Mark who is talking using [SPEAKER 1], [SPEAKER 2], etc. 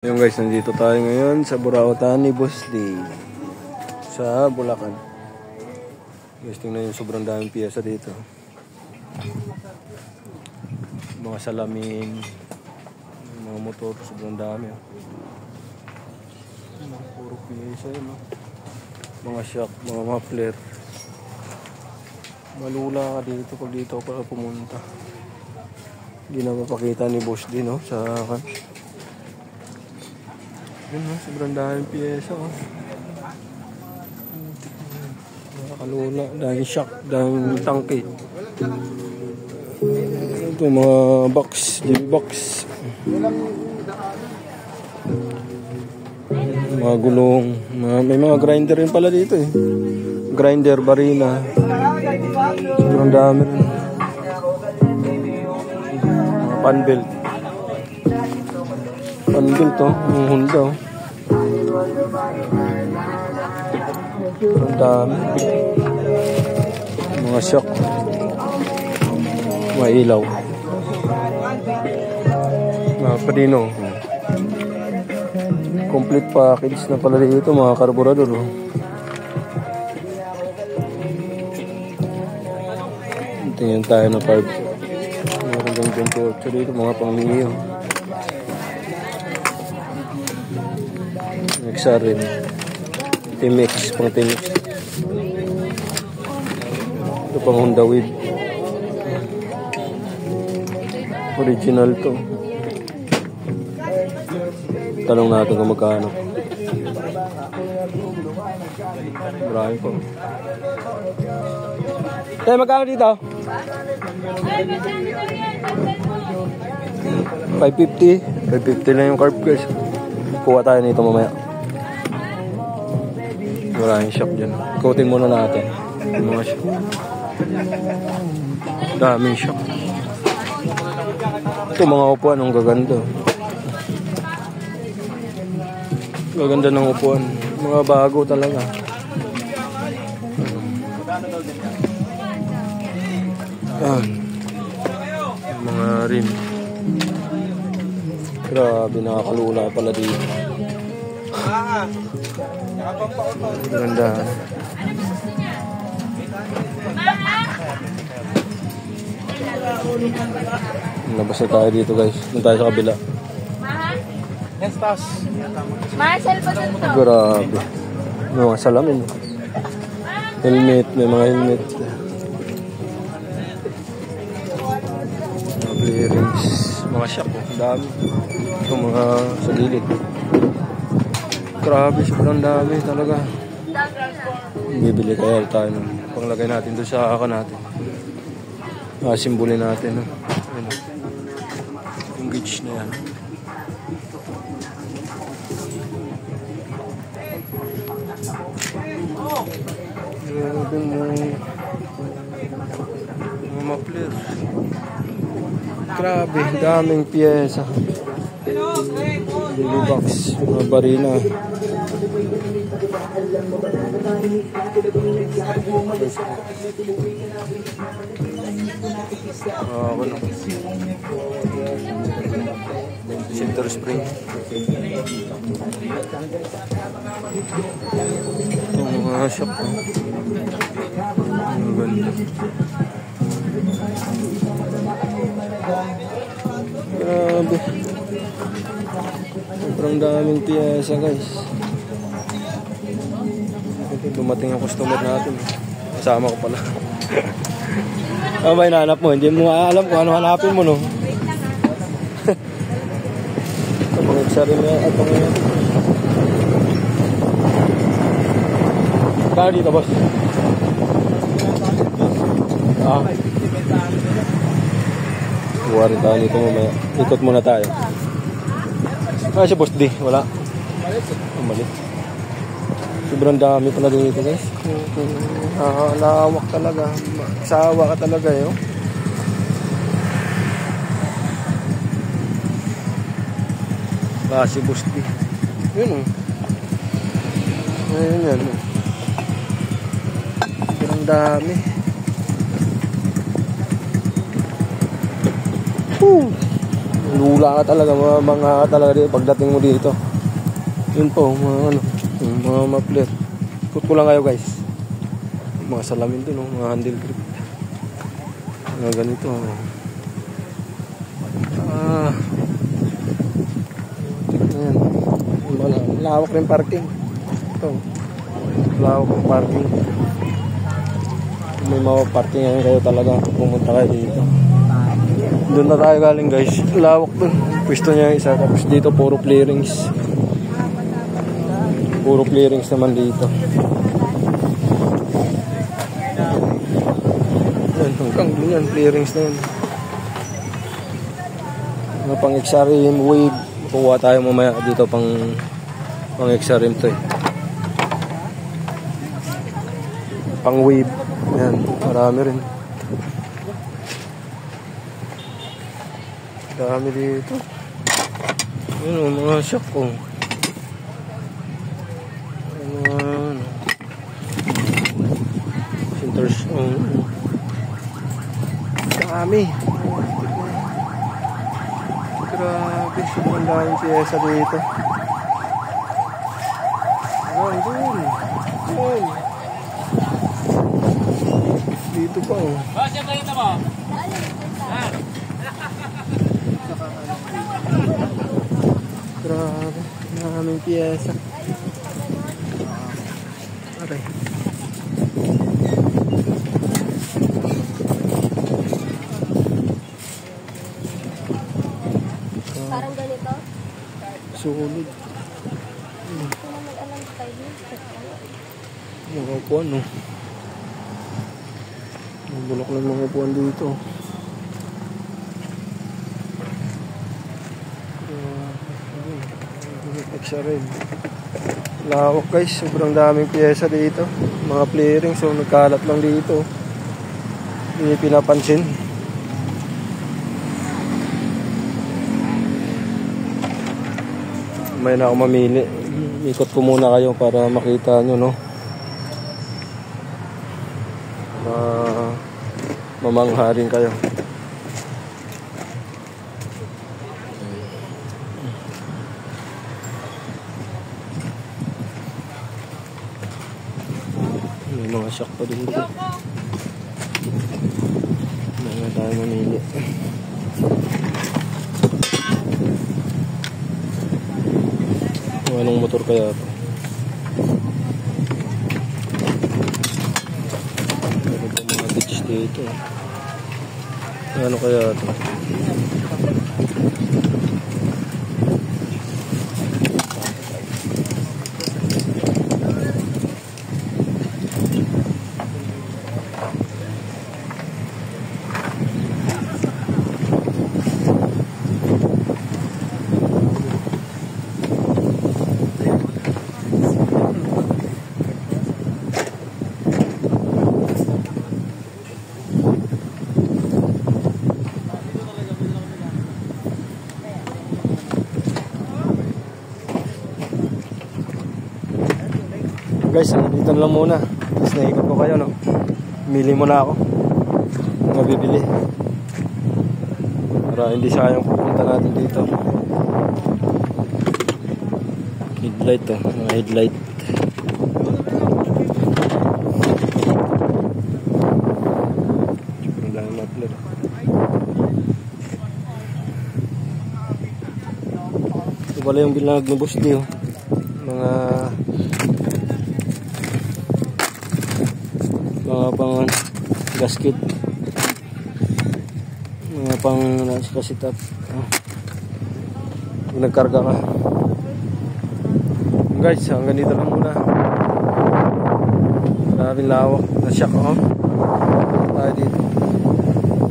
[SPEAKER 1] Yung guys, nandito tayo ngayon sa Burautan ni Boss D sa Bulacan. Guys, tingnan yung sobrang daming piyesa dito. Mga salamin, mga motor, sobrang dami. Puro piyesa yun. Mga shock, mga muffler. Malula ka dito pag dito ka pumunta. Hindi na mapakita ni Boss D, no? Sa akin. Yun, sobrang daming piyesa. Nakakalula, daming shock, daming tangke. Ito mga box, gym box. Mga gulong, may mga grinder rin pala dito eh. Grinder, barina. Sobrang dami rin. Mga panbelt. Panbelt to, yung Honda. Ang dami. Mga shock. Mga ilaw. Mga padino. Complete package na pala dito, mga karburador. Tingnan tayo na 5. Meron hanggang 28 dito, mga pang-Mio. XR rin. T-Mix, pang T-Mix. Ito pang Honda Wave. Original to. Tanong natin kung magkano. Marami po. Tayo, magkano dito? 550. 550 lang yung carb guys. Kuha tayo nito mamaya. Maraming shop dyan. Ikutin muna natin. Yung mga shop. Daming shop. Ito mga upuan. Ang gaganda. Gaganda ng upuan. Mga bago talaga. Yan. Mga rim. Grabe, nakakalula pala dito. Ganda. Labas na tayo dito guys. Doon tayo sa kabila.
[SPEAKER 2] Yes, boss. Marcel pa dun to.
[SPEAKER 1] Grabe. May mga salamin. Helmet. May mga helmet. Mga bearings. Mga shock. Dami. Ito mga sa gilid. Grabe, sobrang dami talaga. Bibili kaya tayo nun. Panglagay natin doon sa haka natin. Simbulin natin. Ayun. Yung gauge na yan. Grabe mga muffler. Grabe, daming piyesa. Daily box, mga barina. Ano? Center spring. Ito mga shop. Ang ganda. Grabe. Sobrang daming piyesa guys. Ito, dumating yung customer natin. Kasama ko pala. Ano ba hinahanap mo? Hindi mo alam kung ano hanapin mo, no? Ito pang XR na at pang yan. Kaya dito boss? Kuha rin tayo dito mamaya. Ikot muna tayo. Si Boss D, wala. Umalit. Sobrang dami pala dito guys. Lawak talaga. Sawa ka talaga yun. Si Boss D. Yun yan. Sobrang dami. lula ka talaga, mga talaga dito pagdating mo dito. Yun po, mga ano, yung mga muffler. Ikot ko lang kayo guys. Mga salamin dun, mga handle grip. Mga ganito. Ayan. Lawak rin parking. Ito. Lawak ng parking. May mga parking ngayon kayo talaga. Pumunta kayo dito. Doon na tayo galing guys. Lawak dun. Pwesto niya isa. Tapos dito puro clearings. Puro clearings naman dito. Ayan, hanggang dun yan. Clearings na yun. Mga pang XRM wave. Kukuha tayo mamaya dito pang XRM to eh. Pang wave. Ayan, marami rin. Dami dito. Ayan, mga shock ko. Centers. Dami. Grabe, sobrang daming piyesa dito. Ayan, doon. Doon. Dito pa oh.
[SPEAKER 2] Siyempre dito mo.
[SPEAKER 1] Grabe, maraming piyesa. Aray.
[SPEAKER 3] Parang ganito?
[SPEAKER 1] Sulod.
[SPEAKER 3] Hindi naman alam tayo.
[SPEAKER 1] Mga upuan no. Ang bulok lang mga upuan dito. XRM. Lawak guys, sobrang daming pyesa dito. Mga clearing, so nagkalat lang dito. Hindi pinapansin. May na ako mamili. Ikot ko muna kayo para makita nyo no. Mamangha rin kayo. May mga shock pa dito. May nga tayo mamili. Anong motor kaya ito? Meron pa mga beach dito. Ano kaya ito? Guys, dito lang muna. Tapos naikot ko kayo, no? Mili muna ako. Mabibili. Para hindi sayang pupunta natin dito. Headlight, oh. Mga headlight. Sobrang dami muffler. Ito pala yung bilang ni Boss D, oh. Mga pang gasket, mga pang sit-up. Nagkarga ka guys, hanggang dito lang muna. Maraming lawak na shock tayo dito.